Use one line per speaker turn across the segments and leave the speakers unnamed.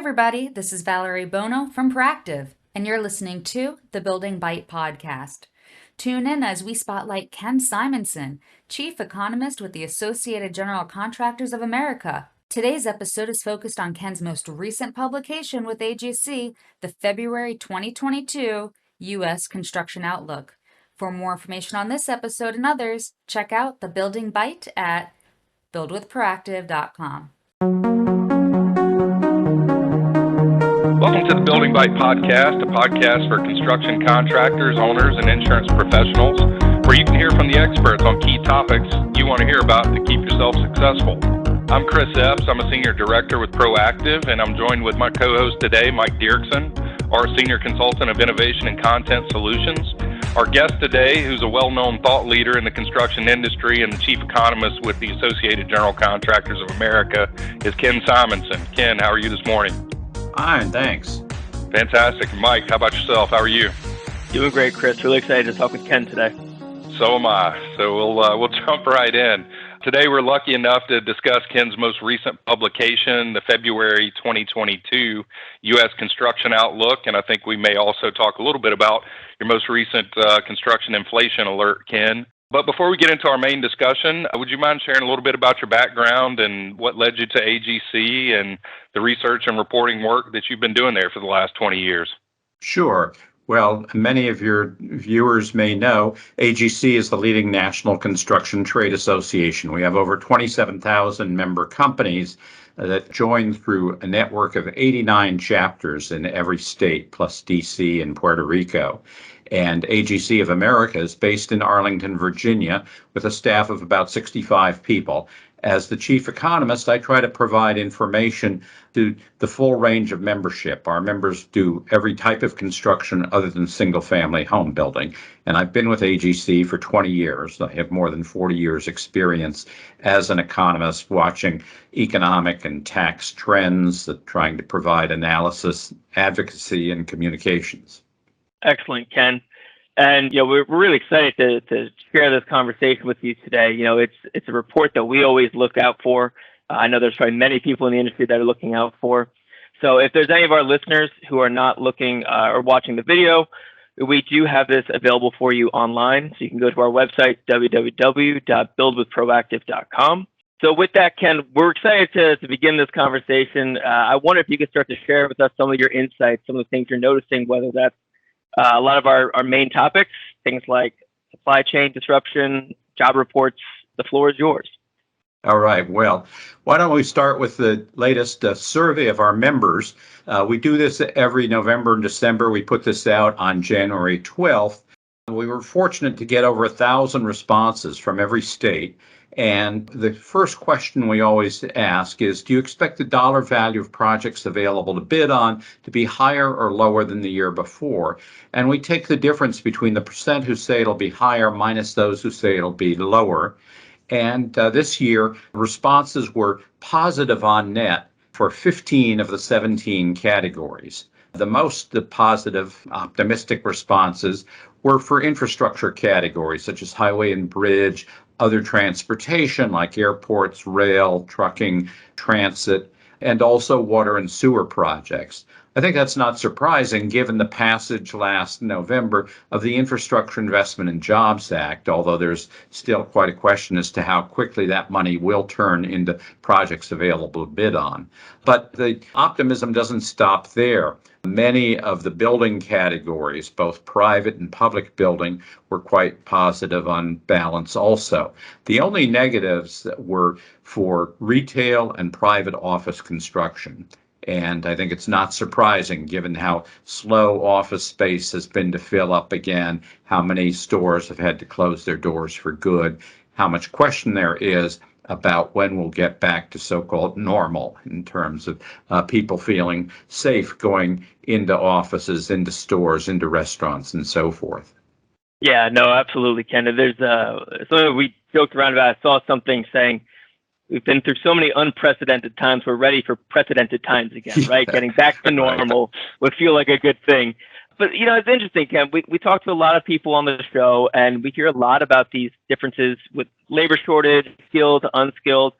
everybody, this is Valerie Bono from Proactive, and you're listening to the Building Bite podcast. Tune in as we spotlight Ken Simonson, Chief Economist with the Associated General Contractors of America. Today's episode is focused on Ken's most recent publication with AGC, the February 2022 U.S. Construction Outlook. For more information on this episode and others, check out the Building Bite at buildwithproactive.com.
Welcome to the Building Bite podcast, a podcast for construction contractors, owners, and insurance professionals, where you can hear from the experts on key topics you want to hear about to keep yourself successful. I'm Chris Epps. I'm a senior director with Proactive, and I'm joined with my co-host today, Mike Diercksen, our senior consultant of innovation and content solutions. Our guest today, who's a well-known thought leader in the construction industry and the chief economist with the Associated General Contractors of America, is Ken Simonson. Ken, how are you this morning?
Fine, thanks.
Fantastic. Mike, how about yourself? How are you?
Doing great, Chris. Really excited to talk with Ken today.
So am I. So we'll jump right in. Today we're lucky enough to discuss Ken's most recent publication, the February 2022 U.S. Construction Outlook, and I think we may also talk a little bit about your most recent construction inflation alert, Ken. But before we get into our main discussion, would you mind sharing a little bit about your background and what led you to AGC and the research and reporting work that you've been doing there for the last 20 years?
Sure. Well, many of your viewers may know AGC is the leading national construction trade association. We have over 27,000 member companies that join through a network of 89 chapters in every state, plus DC and Puerto Rico. And AGC of America is based in Arlington, Virginia, with a staff of about 65 people. As the chief economist, I try to provide information to the full range of membership. Our members do every type of construction other than single-family home building. And I've been with AGC for 20 years. I have more than 40 years experience as an economist watching economic and tax trends, trying to provide analysis, advocacy, and communications.
Excellent, Ken. And we're really excited to share this conversation with you today. It's a report that we always look out for. I know there's probably many people in the industry that are looking out for. So if there's any of our listeners who are not looking or watching the video, we do have this available for you online. So you can go to our website, www.buildwithproactive.com. So with that, Ken, we're excited to begin this conversation. I wonder if you could start to share with us some of your insights, some of the things you're noticing, whether that's a lot of our main topics, things like supply chain disruption, job reports. The floor is yours.
All right. Well, why don't we start with the latest survey of our members? We do this every November and December. We put this out on January 12th. We were fortunate to get over 1,000 responses from every state. And the first question we always ask is, do you expect the dollar value of projects available to bid on to be higher or lower than the year before? And we take the difference between the percent who say it'll be higher minus those who say it'll be lower. And this year, responses were positive on net for 15 of the 17 categories. The most positive, optimistic responses were for infrastructure categories such as highway and bridge, other transportation like airports, rail, trucking, transit, and also water and sewer projects. I think that's not surprising given the passage last November of the Infrastructure Investment and Jobs Act, although there's still quite a question as to how quickly that money will turn into projects available to bid on. But the optimism doesn't stop there. Many of the building categories, both private and public building, were quite positive on balance also. The only negatives were for retail and private office construction. And I think it's not surprising given how slow office space has been to fill up again, how many stores have had to close their doors for good, how much question there is about when we'll get back to so-called normal in terms of people feeling safe going into offices, into stores, into restaurants, and so forth.
Yeah, no, absolutely, Ken. There's something we joked around about. I saw something saying, we've been through so many unprecedented times. We're ready for precedented times again, right? Getting back to normal would feel like a good thing. But, it's interesting, Ken. We talk to a lot of people on the show, and we hear a lot about these differences with labor shortage, skilled, unskilled.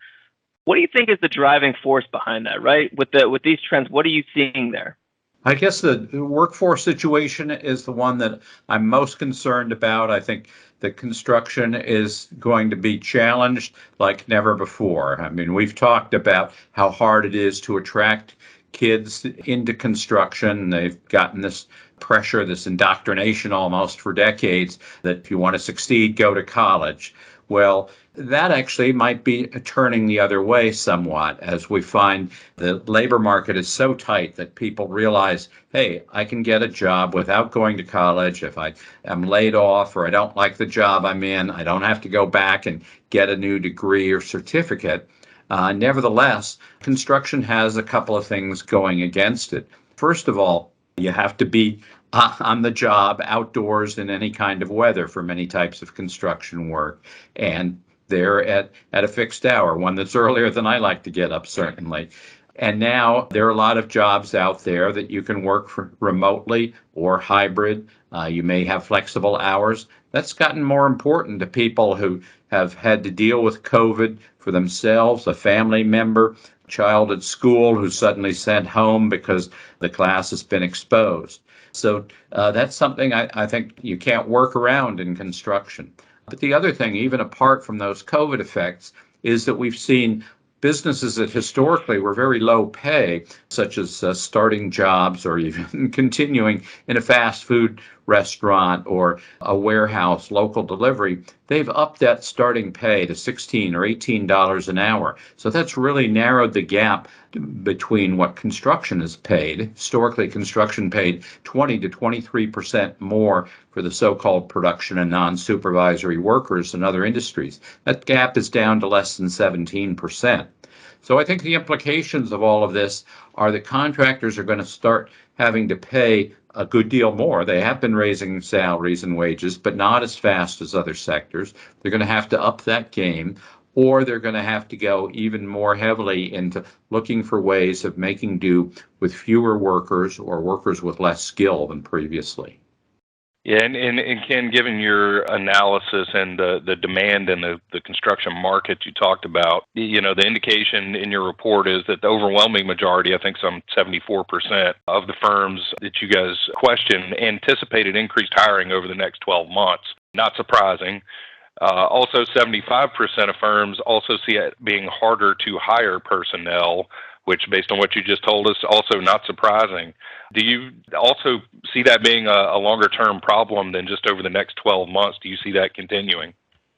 What do you think is the driving force behind that, right? With these trends, what are you seeing there?
I guess the workforce situation is the one that I'm most concerned about. I think the construction is going to be challenged like never before. I mean, we've talked about how hard it is to attract kids into construction. They've gotten this pressure, this indoctrination almost for decades that if you want to succeed, go to college. Well, that actually might be turning the other way somewhat as we find the labor market is so tight that people realize, hey, I can get a job without going to college. If I am laid off or I don't like the job I'm in, I don't have to go back and get a new degree or certificate. Nevertheless, construction has a couple of things going against it. First of all, you have to be on the job outdoors in any kind of weather for many types of construction work. And they're at a fixed hour, one that's earlier than I like to get up, certainly. And now there are a lot of jobs out there that you can work for remotely or hybrid. You may have flexible hours. That's gotten more important to people who have had to deal with COVID for themselves, a family member, child at school who's suddenly sent home because the class has been exposed. So that's something I think you can't work around in construction. But the other thing, even apart from those COVID effects, is that we've seen businesses that historically were very low pay, such as starting jobs or even continuing in a fast food restaurant or a warehouse, local delivery, they've upped that starting pay to $16 or $18 an hour. So that's really narrowed the gap between what construction is paid. Historically, construction paid 20 to 23% more for the so-called production and non-supervisory workers in other industries. That gap is down to less than 17%. So I think the implications of all of this are that contractors are going to start having to pay a good deal more. They have been raising salaries and wages, but not as fast as other sectors. They're going to have to up that game, or they're going to have to go even more heavily into looking for ways of making do with fewer workers or workers with less skill than previously.
Yeah, and Ken, given your analysis and the demand and the construction market you talked about, the indication in your report is that the overwhelming majority, I think some 74% of the firms that you guys questioned, anticipated increased hiring over the next 12 months. Not surprising. Also, 75% of firms also see it being harder to hire personnel, which, based on what you just told us, also not surprising. Do you also see that being a longer-term problem than just over the next 12 months? Do you see that continuing?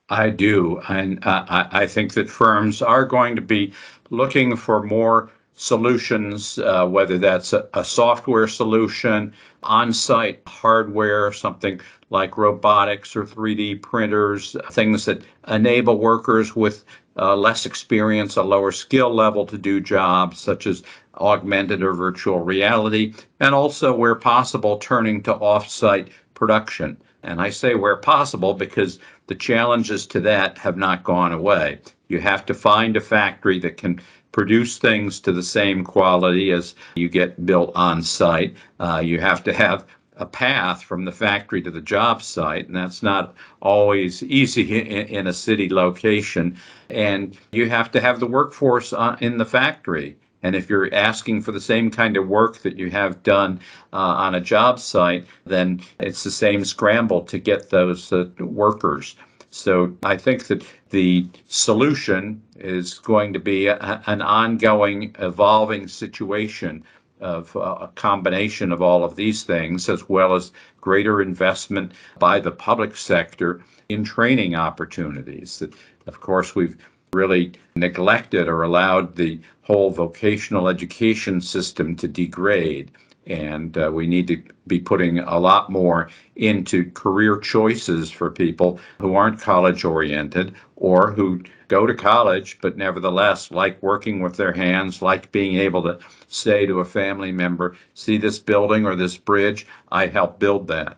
I do. And I think that firms are going to be looking for more solutions, whether that's a software solution, on-site hardware, something like robotics or 3D printers, things that enable workers with less experience, a lower skill level to do jobs such as augmented or virtual reality, and also where possible, turning to off-site production. And I say where possible because the challenges to that have not gone away. You have to find a factory that can produce things to the same quality as you get built on site. You have to have a path from the factory to the job site, and that's not always easy in a city location. And you have to have the workforce in the factory. And if you're asking for the same kind of work that you have done on a job site, then it's the same scramble to get those workers. So I think that the solution is going to be an ongoing, evolving situation of a combination of all of these things, as well as greater investment by the public sector in training opportunities. That, of course, we've really neglected or allowed the whole vocational education system to degrade. And we need to be putting a lot more into career choices for people who aren't college oriented or who go to college, but nevertheless like working with their hands, like being able to say to a family member, see this building or this bridge, I helped build that.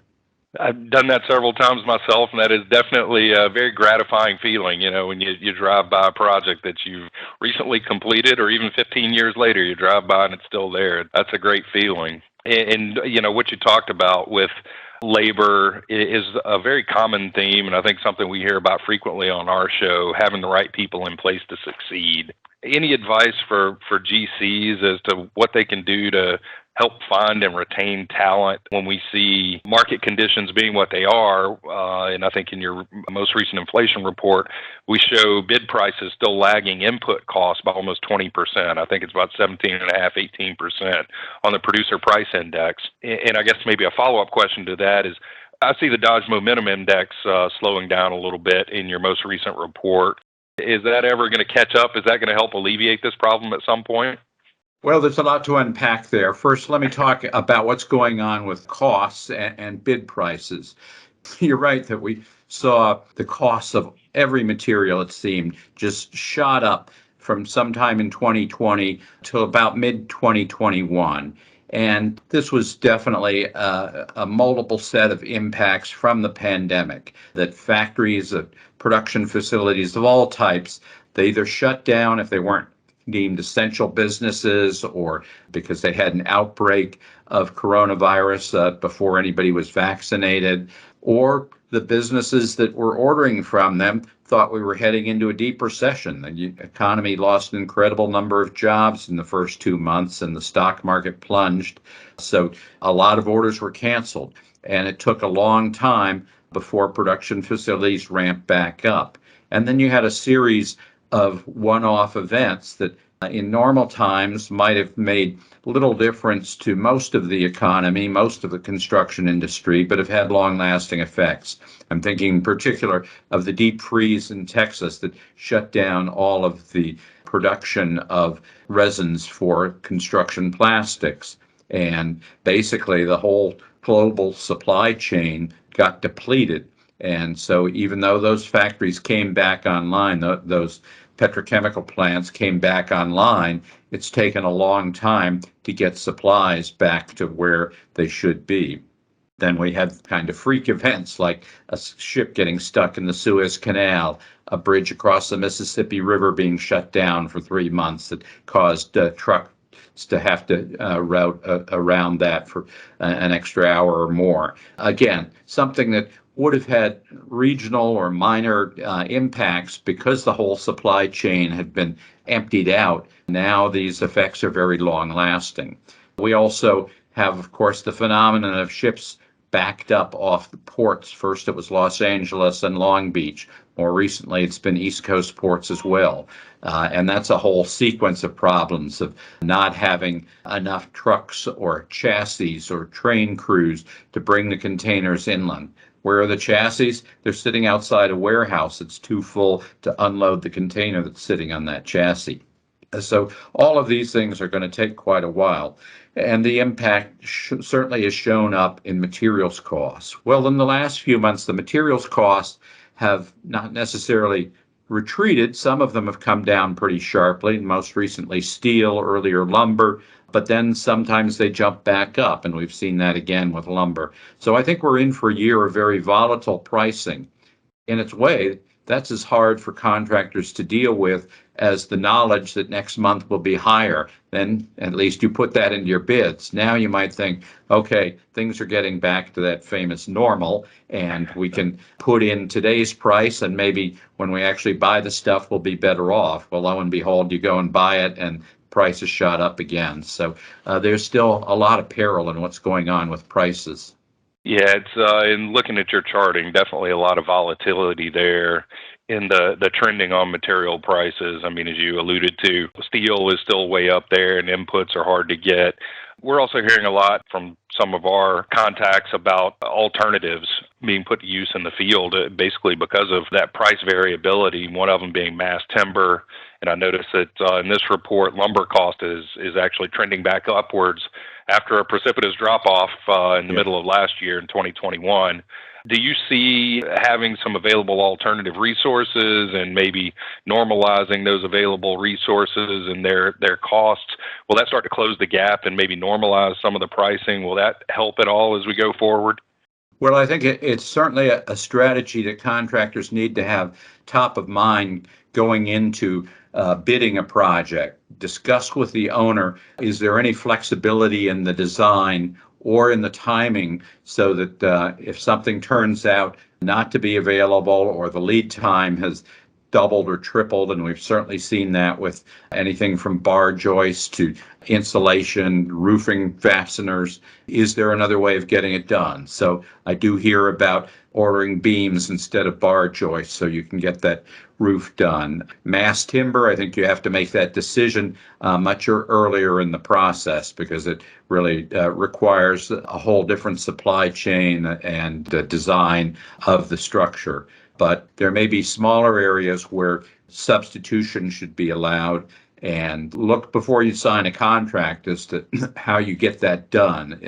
I've done that several times myself, and that is definitely a very gratifying feeling, when you drive by a project that you've recently completed, or even 15 years later, you drive by and it's still there. That's a great feeling. And what you talked about with labor is a very common theme, and I think something we hear about frequently on our show, having the right people in place to succeed. Any advice for GCs as to what they can do to help find and retain talent when we see market conditions being what they are? And I think in your most recent inflation report, we show bid prices still lagging input costs by almost 20%. I think it's about 17.5%, 18% on the producer price index. And I guess maybe a follow-up question to that is, I see the Dodge Momentum Index slowing down a little bit in your most recent report. Is that ever going to catch up? Is that going to help alleviate this problem at some point?
Well, there's a lot to unpack there. First, let me talk about what's going on with costs and bid prices. You're right that we saw the costs of every material, it seemed, just shot up from sometime in 2020 to about mid-2021. And this was definitely a multiple set of impacts from the pandemic, that factories, production facilities of all types, they either shut down if they weren't deemed essential businesses, or because they had an outbreak of coronavirus before anybody was vaccinated, or the businesses that were ordering from them thought we were heading into a deep recession. The economy lost an incredible number of jobs in the first 2 months, and the stock market plunged. So a lot of orders were canceled, and it took a long time before production facilities ramped back up. And then you had a series of one-off events that in normal times might have made little difference to most of the economy, most of the construction industry, but have had long-lasting effects. I'm thinking in particular of the deep freeze in Texas that shut down all of the production of resins for construction plastics. And basically the whole global supply chain got depleted. And so even though those factories came back online, those petrochemical plants came back online, it's taken a long time to get supplies back to where they should be. Then we had kind of freak events like a ship getting stuck in the Suez Canal, a bridge across the Mississippi River being shut down for 3 months that caused trucks to have to route around that for an extra hour or more. Again, something that would have had regional or minor impacts because the whole supply chain had been emptied out. Now these effects are very long lasting. We also have, of course, the phenomenon of ships backed up off the ports. First it was Los Angeles and Long Beach. More recently, it's been East Coast ports as well. And that's a whole sequence of problems of not having enough trucks or chassis or train crews to bring the containers inland. Where are the chassis? They're sitting outside a warehouse that's too full to unload the container that's sitting on that chassis. So all of these things are going to take quite a while. And the impact certainly has shown up in materials costs. Well, in the last few months, the materials costs have not necessarily retreated. Some of them have come down pretty sharply, most recently steel, earlier lumber, but then sometimes they jump back up, and we've seen that again with lumber. So I think we're in for a year of very volatile pricing. In its way, that's as hard for contractors to deal with as the knowledge that next month will be higher. Then at least you put that into your bids. Now you might think, okay, things are getting back to that famous normal, and we can put in today's price, and maybe when we actually buy the stuff, we'll be better off. Well, lo and behold, you go and buy it, and prices shot up again. So there's still a lot of peril in what's going on with prices.
Yeah, it's in looking at your charting, definitely a lot of volatility there in the trending on material prices. I mean, as you alluded to, steel is still way up there and inputs are hard to get. We're also hearing a lot from some of our contacts about alternatives being put to use in the field, basically because of that price variability, one of them being mass timber. And I noticed that in this report, lumber cost is actually trending back upwards after a precipitous drop-off in the middle of last year in 2021. Do you see having some available alternative resources and maybe normalizing those available resources and their costs? Will that start to close the gap and maybe normalize some of the pricing? Will that help at all as we go forward?
Well, I think it's certainly a strategy that contractors need to have top of mind going into bidding a project. Discuss with the owner, is there any flexibility in the design, or in the timing, so that if something turns out not to be available or the lead time has doubled or tripled, and we've certainly seen that with anything from bar joists to insulation, roofing fasteners. Is there another way of getting it done? So I do hear about ordering beams instead of bar joists so you can get that roof done. Mass timber, I think you have to make that decision much earlier in the process, because it really requires a whole different supply chain and design of the structure. But there may be smaller areas where substitution should be allowed, and look before you sign a contract as to how you get that done.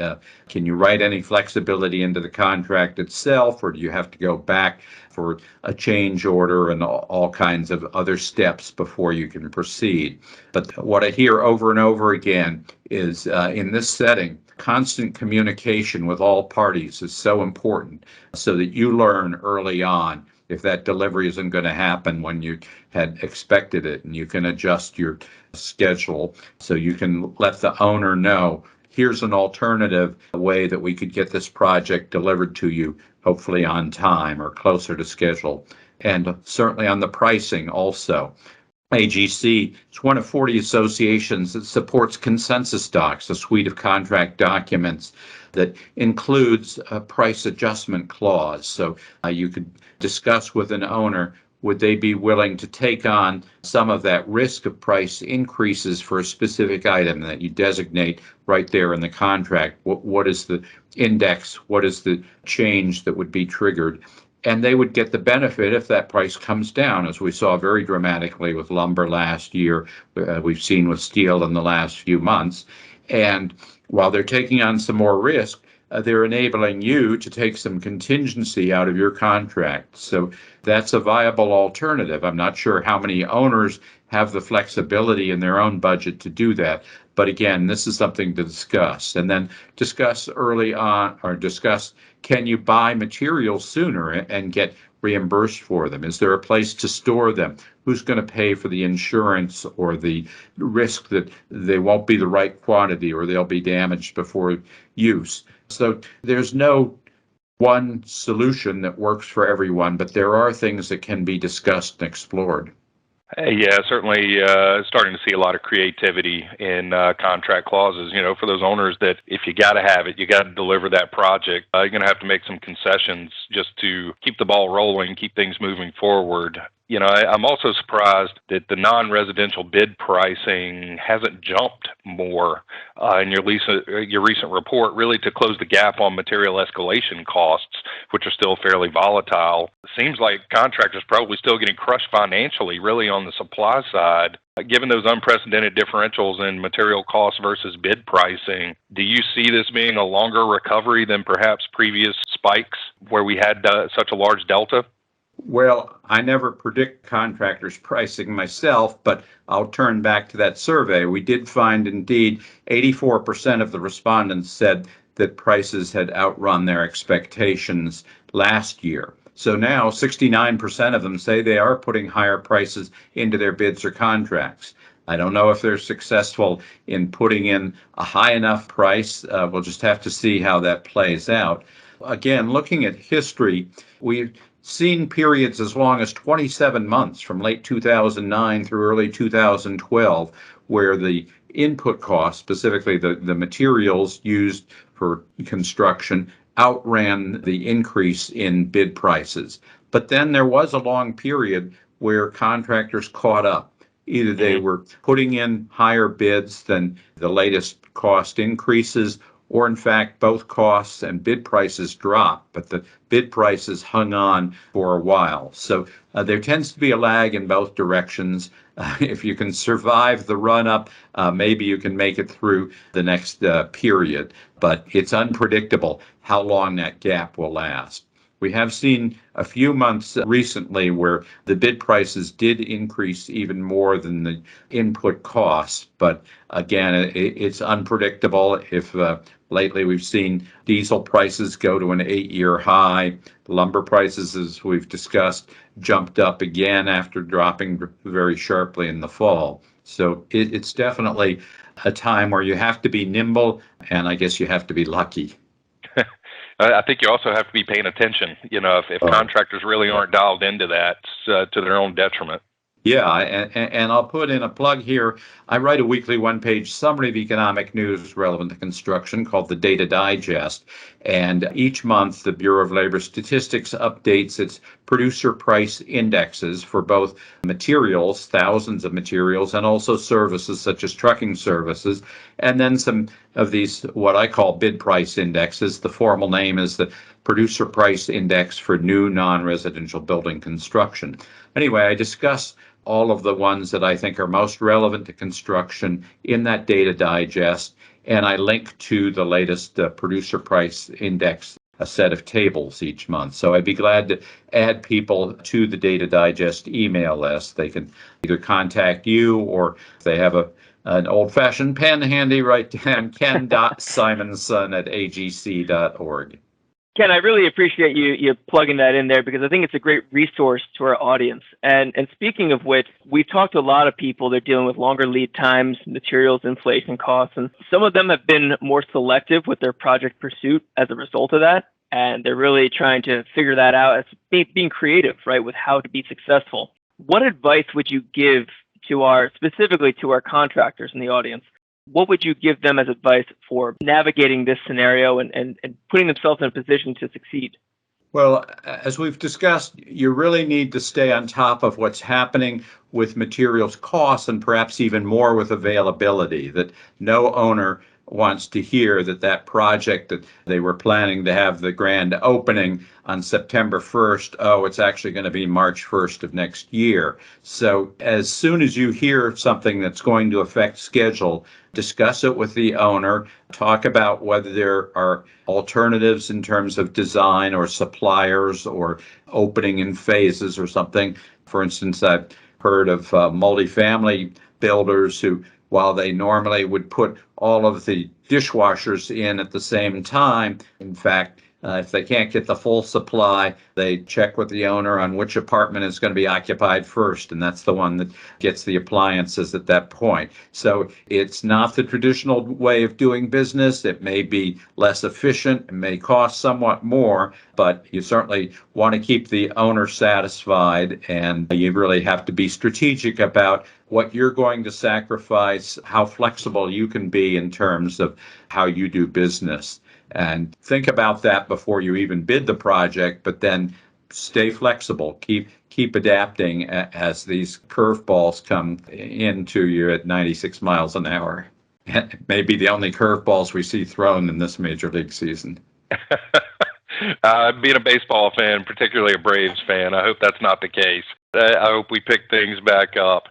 Can you write any flexibility into the contract itself, or do you have to go back for a change order and all kinds of other steps before you can proceed? But what I hear over and over again is in this setting, constant communication with all parties is so important, so that you learn early on if that delivery isn't going to happen when you had expected it, and you can adjust your schedule so you can let the owner know, here's an alternative way that we could get this project delivered to you, hopefully on time or closer to schedule. And certainly on the pricing also. AGC is one of 40 associations that supports consensus docs, a suite of contract documents that includes a price adjustment clause. So you could discuss with an owner, would they be willing to take on some of that risk of price increases for a specific item that you designate right there in the contract? What is the index? What is the change that would be triggered? And they would get the benefit if that price comes down, as we saw very dramatically with lumber last year. We've seen with steel in the last few months. And while they're taking on some more risk, they're enabling you to take some contingency out of your contract. So that's a viable alternative. I'm not sure how many owners have the flexibility in their own budget to do that. But again, this is something to discuss. And then discuss early on, or discuss, can you buy materials sooner and get reimbursed for them? Is there a place to store them? Who's going to pay for the insurance or the risk that they won't be the right quantity or they'll be damaged before use? So there's no one solution that works for everyone, but there are things that can be discussed and explored.
Yeah, certainly starting to see a lot of creativity in contract clauses, for those owners that if you got to have it, you got to deliver that project. You're going to have to make some concessions just to keep the ball rolling, keep things moving forward. I'm also surprised that the non-residential bid pricing hasn't jumped more in your recent report, really to close the gap on material escalation costs, which are still fairly volatile. It seems like contractors probably still getting crushed financially, really on the supply side. Given those unprecedented differentials in material costs versus bid pricing, do you see this being a longer recovery than perhaps previous spikes where we had such a large delta?
Well, I never predict contractors' pricing myself, but I'll turn back to that survey. We did find, indeed, 84% of the respondents said that prices had outrun their expectations last year. So now 69% of them say they are putting higher prices into their bids or contracts. I don't know if they're successful in putting in a high enough price. We'll just have to see how that plays out. Again, looking at history, we've seen periods as long as 27 months from late 2009 through early 2012, where the input costs, specifically the materials used for construction, outran the increase in bid prices. But then there was a long period where contractors caught up. Either they were putting in higher bids than the latest cost increases, or in fact, both costs and bid prices dropped, but the bid prices hung on for a while. So there tends to be a lag in both directions. If you can survive the run-up, maybe you can make it through the next period, but it's unpredictable how long that gap will last. We have seen a few months recently where the bid prices did increase even more than the input costs. But again, it's unpredictable. If lately we've seen diesel prices go to an 8-year high, lumber prices, as we've discussed, jumped up again after dropping very sharply in the fall. So it's definitely a time where you have to be nimble, and I guess you have to be lucky.
I think you also have to be paying attention. If contractors really aren't dialed into that, it's to their own detriment.
Yeah, and I'll put in a plug here. I write a weekly one-page summary of economic news relevant to construction called the Data Digest. And each month, the Bureau of Labor Statistics updates its producer price indexes for both materials, thousands of materials, and also services such as trucking services, and then some of these, what I call bid price indexes. The formal name is the Producer Price Index for New Non-Residential Building Construction. Anyway, I discuss all of the ones that I think are most relevant to construction in that Data Digest, and I link to the latest Producer Price Index, a set of tables each month. So I'd be glad to add people to the Data Digest email list. They can either contact you, or if they have an old-fashioned pen handy, write down ken.simonson@agc.org.
Ken, I really appreciate you plugging that in there, because I think it's a great resource to our audience. And speaking of which, we've talked to a lot of people that are dealing with longer lead times, materials, inflation costs, and some of them have been more selective with their project pursuit as a result of that. And they're really trying to figure that out as being creative, right, with how to be successful. What advice would you give specifically to our contractors in the audience? What would you give them as advice for navigating this scenario and putting themselves in a position to succeed?
Well, as we've discussed, you really need to stay on top of what's happening with materials costs, and perhaps even more with availability. That no owner wants to hear that project that they were planning to have the grand opening on September 1st, it's actually going to be March 1st of next year. So as soon as you hear something that's going to affect schedule, discuss it with the owner, talk about whether there are alternatives in terms of design or suppliers or opening in phases or something. For instance, I've heard of multifamily builders who, while they normally would put all of the dishwashers in at the same time, in fact, if they can't get the full supply, they check with the owner on which apartment is going to be occupied first, and that's the one that gets the appliances at that point. So it's not the traditional way of doing business. It may be less efficient, it may cost somewhat more, but you certainly want to keep the owner satisfied, and you really have to be strategic about what you're going to sacrifice, how flexible you can be in terms of how you do business. And think about that before you even bid the project, but then stay flexible. Keep adapting as these curveballs come into you at 96 miles an hour. Maybe the only curveballs we see thrown in this major league season.
Being a baseball fan, particularly a Braves fan, I hope that's not the case. I hope we pick things back up.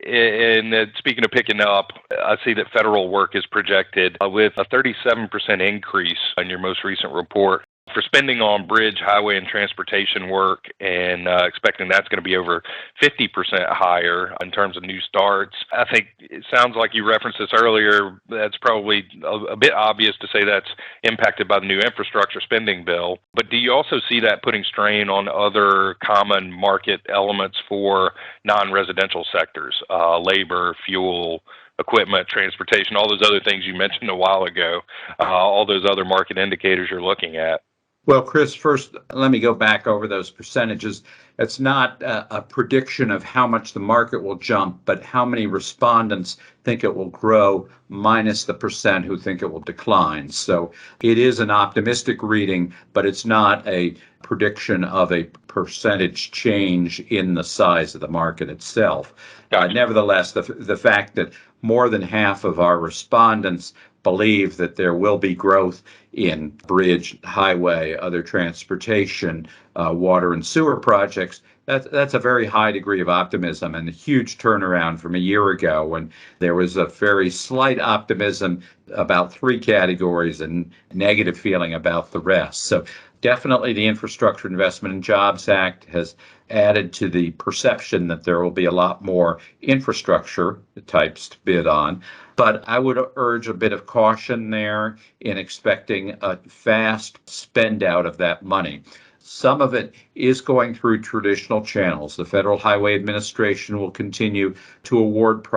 And speaking of picking up, I see that federal work is projected with a 37% increase in your most recent report for spending on bridge, highway, and transportation work, and expecting that's going to be over 50% higher in terms of new starts. I think it sounds like you referenced this earlier. That's probably a bit obvious to say that's impacted by the new infrastructure spending bill. But do you also see that putting strain on other common market elements for non-residential sectors, labor, fuel, equipment, transportation, all those other things you mentioned a while ago, all those other market indicators you're looking at?
Well, Chris, first, let me go back over those percentages. It's not a prediction of how much the market will jump, but how many respondents think it will grow minus the percent who think it will decline. So it is an optimistic reading, but it's not a prediction of a percentage change in the size of the market itself. Nevertheless, the fact that more than half of our respondents believe that there will be growth in bridge, highway, other transportation, water and sewer projects, that's a very high degree of optimism and a huge turnaround from a year ago when there was a very slight optimism about three categories and negative feeling about the rest. So definitely the Infrastructure Investment and Jobs Act has added to the perception that there will be a lot more infrastructure types to bid on. But I would urge a bit of caution there in expecting a fast spend out of that money. Some of it is going through traditional channels. The Federal Highway Administration will continue to award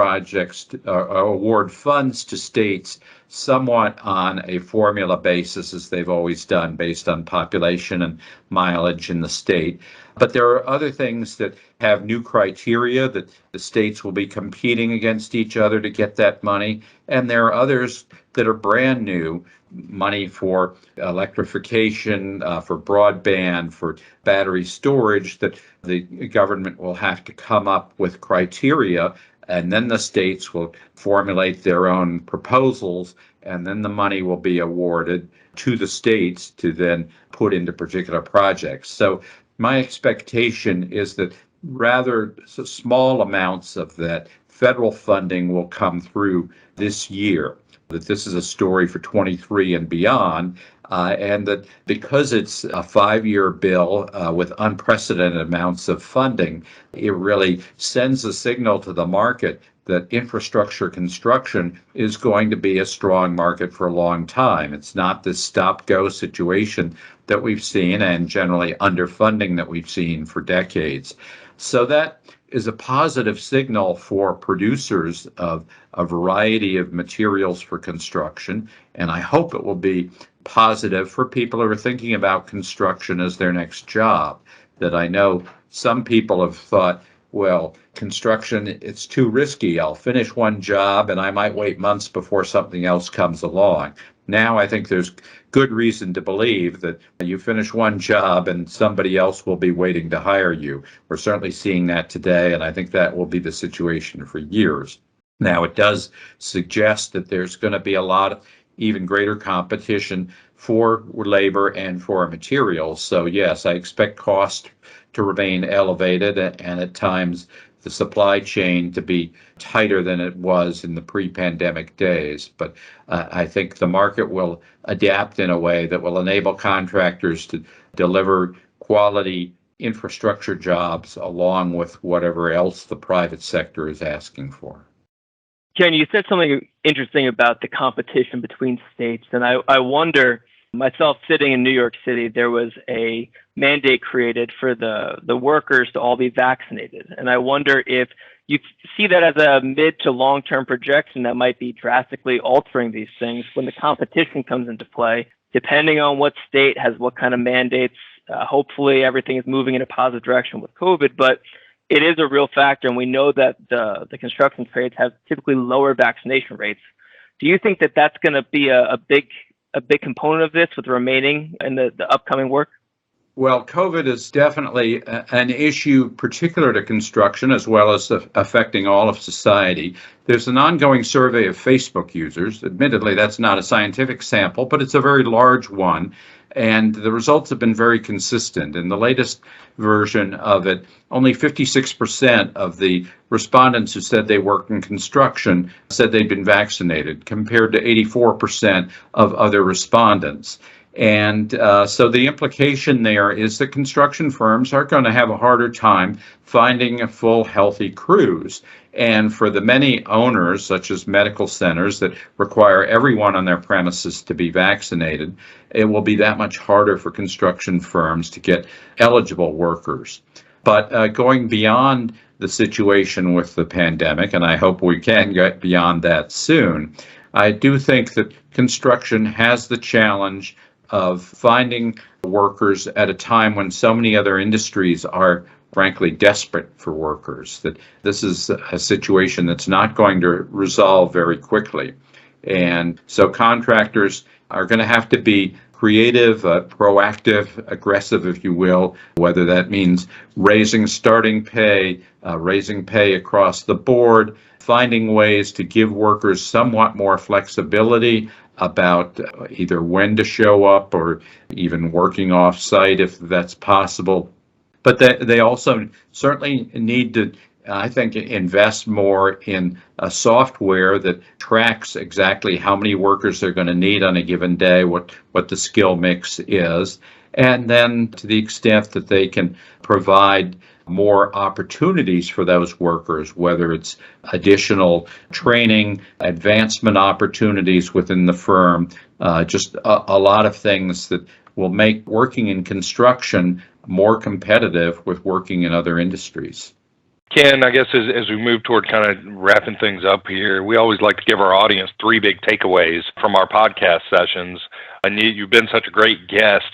award funds to states somewhat on a formula basis, as they've always done, based on population and mileage in the state. But there are other things that have new criteria that the states will be competing against each other to get that money. And there are others that are brand new, money for electrification, for broadband, for battery storage, that the government will have to come up with criteria, and then the states will formulate their own proposals, and then the money will be awarded to the states to then put into particular projects. So my expectation is that rather small amounts of that federal funding will come through this year, that this is a story for 23 and beyond, and that because it's a 5-year bill with unprecedented amounts of funding, it really sends a signal to the market that infrastructure construction is going to be a strong market for a long time. It's not this stop-go situation that we've seen, and generally underfunding that we've seen for decades. So that is a positive signal for producers of a variety of materials for construction, and I hope it will be positive for people who are thinking about construction as their next job. That I know some people have thought, well, construction, it's too risky. I'll finish one job and I might wait months before something else comes along. Now I think there's good reason to believe that you finish one job and somebody else will be waiting to hire you. We're certainly seeing that today, and I think that will be the situation for years. Now, it does suggest that there's going to be a lot of even greater competition for labor and for materials. So yes, I expect cost to remain elevated, and at times the supply chain to be tighter than it was in the pre-pandemic days. But I think the market will adapt in a way that will enable contractors to deliver quality infrastructure jobs along with whatever else the private sector is asking for.
Ken, you said something interesting about the competition between states, and I wonder, myself sitting in New York City, there was a mandate created for the workers to all be vaccinated. And I wonder if you see that as a mid to long-term projection that might be drastically altering these things when the competition comes into play, depending on what state has what kind of mandates. Hopefully everything is moving in a positive direction with COVID, but it is a real factor, and we know that the construction trades have typically lower vaccination rates. Do you think that that's going to be a big component of this with the remaining and the upcoming work?
Well, COVID is definitely an issue particular to construction as well as affecting all of society. There's an ongoing survey of Facebook users. Admittedly, that's not a scientific sample, but it's a very large one. And the results have been very consistent. In the latest version of it, only 56% of the respondents who said they work in construction said they'd been vaccinated, compared to 84% of other respondents. And so the implication there is that construction firms are going to have a harder time finding full, healthy crews. And for the many owners, such as medical centers, that require everyone on their premises to be vaccinated, it will be that much harder for construction firms to get eligible workers. But going beyond the situation with the pandemic, and I hope we can get beyond that soon, I do think that construction has the challenge of finding workers at a time when so many other industries are frankly desperate for workers, that this is a situation that's not going to resolve very quickly. And so contractors are going to have to be creative, proactive, aggressive, if you will, whether that means raising starting pay, raising pay across the board, finding ways to give workers somewhat more flexibility about either when to show up or even working off-site if that's possible. But they also certainly need to, I think, invest more in a software that tracks exactly how many workers they're going to need on a given day, what the skill mix is, And then to the extent that they can provide more opportunities for those workers, whether it's additional training, advancement opportunities within the firm, just a lot of things that will make working in construction more competitive with working in other industries.
Ken, I guess as we move toward kind of wrapping things up here, we always like to give our audience 3 big takeaways from our podcast sessions. And you've been such a great guest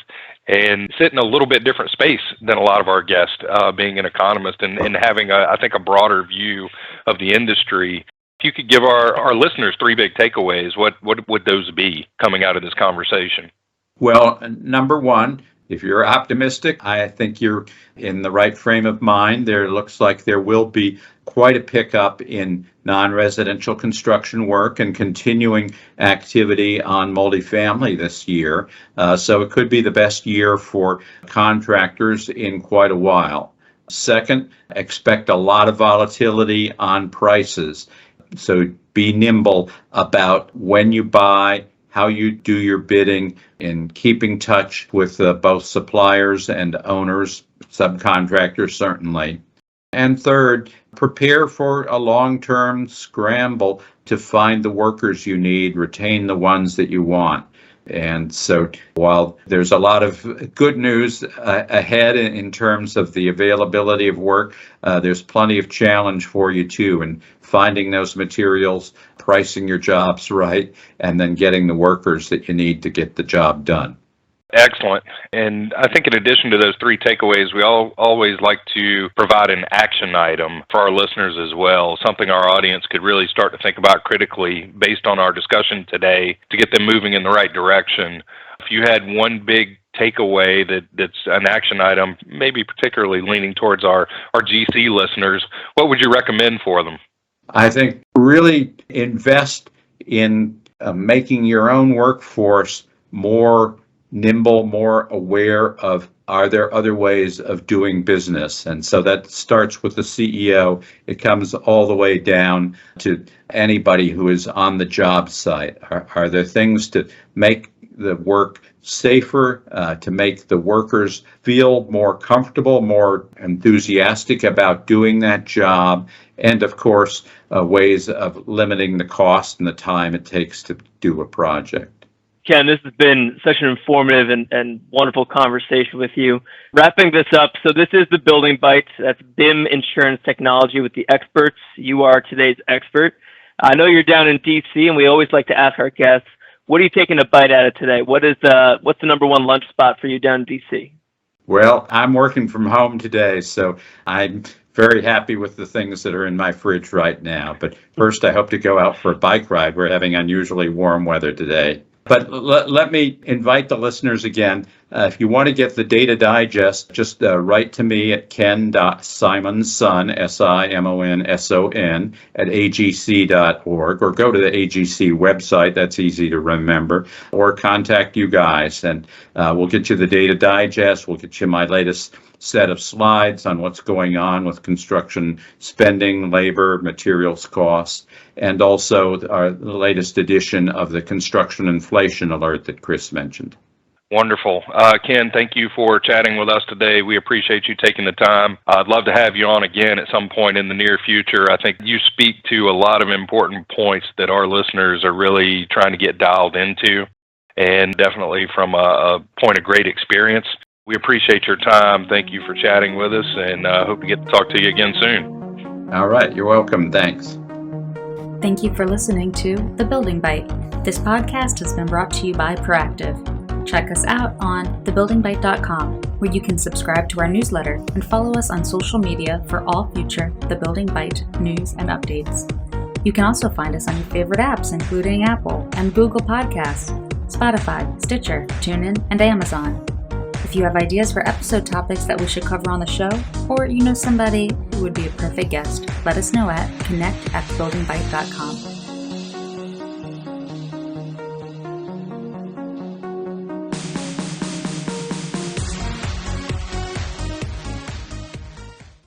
and sit in a little bit different space than a lot of our guests, being an economist and having, I think, a broader view of the industry. If you could give our listeners 3 big takeaways, what would those be coming out of this conversation?
Well, number one, if you're optimistic, I think you're in the right frame of mind. There looks like there will be quite a pickup in non-residential construction work and continuing activity on multifamily this year. So it could be the best year for contractors in quite a while. Second, expect a lot of volatility on prices. So be nimble about when you buy, how you do your bidding, and keeping touch with both suppliers and owners, subcontractors certainly. And third, prepare for a long-term scramble to find the workers you need, retain the ones that you want. And so while there's a lot of good news ahead in terms of the availability of work, there's plenty of challenge for you too in finding those materials, pricing your jobs right, and then getting the workers that you need to get the job done.
Excellent. And I think in addition to those 3 takeaways, we always like to provide an action item for our listeners as well, something our audience could really start to think about critically based on our discussion today to get them moving in the right direction. If you had one big takeaway that's an action item, maybe particularly leaning towards our GC listeners, what would you recommend for them?
I think really invest in making your own workforce more nimble, more aware of, are there other ways of doing business? And so that starts with the CEO. It comes all the way down to anybody who is on the job site. Are there things to make the work safer, to make the workers feel more comfortable, more enthusiastic about doing that job? And of course, ways of limiting the cost and the time it takes to do a project.
Ken, this has been such an informative and wonderful conversation with you. Wrapping this up, so this is the Building Bites. That's BIM Insurance Technology with the experts. You are today's expert. I know you're down in D.C., and we always like to ask our guests, what are you taking a bite out of today? What's the number one lunch spot for you down in D.C.?
Well, I'm working from home today, so I'm very happy with the things that are in my fridge right now. But first, I hope to go out for a bike ride. We're having unusually warm weather today. But let me invite the listeners again. If you want to get the data digest, just write to me at ken.simonson, SIMONSON, at agc.org, or go to the AGC website. That's easy to remember, or contact you guys, and we'll get you the data digest. We'll get you my latest set of slides on what's going on with construction spending, labor, materials costs, and also the latest edition of the construction inflation alert that Chris mentioned.
Wonderful. Ken, thank you for chatting with us today. We appreciate you taking the time. I'd love to have you on again at some point in the near future. I think you speak to a lot of important points that our listeners are really trying to get dialed into, and definitely from a point of great experience. We appreciate your time. Thank you for chatting with us, and hope to get to talk to you again soon.
All right. You're welcome. Thanks.
Thank you for listening to The Building Bite. This podcast has been brought to you by Proactive. Check us out on thebuildingbite.com, where you can subscribe to our newsletter and follow us on social media for all future The Building Bite news and updates. You can also find us on your favorite apps, including Apple and Google Podcasts, Spotify, Stitcher, TuneIn, and Amazon. If you have ideas for episode topics that we should cover on the show, or you know somebody who would be a perfect guest, let us know at connect@thebuildingbite.com.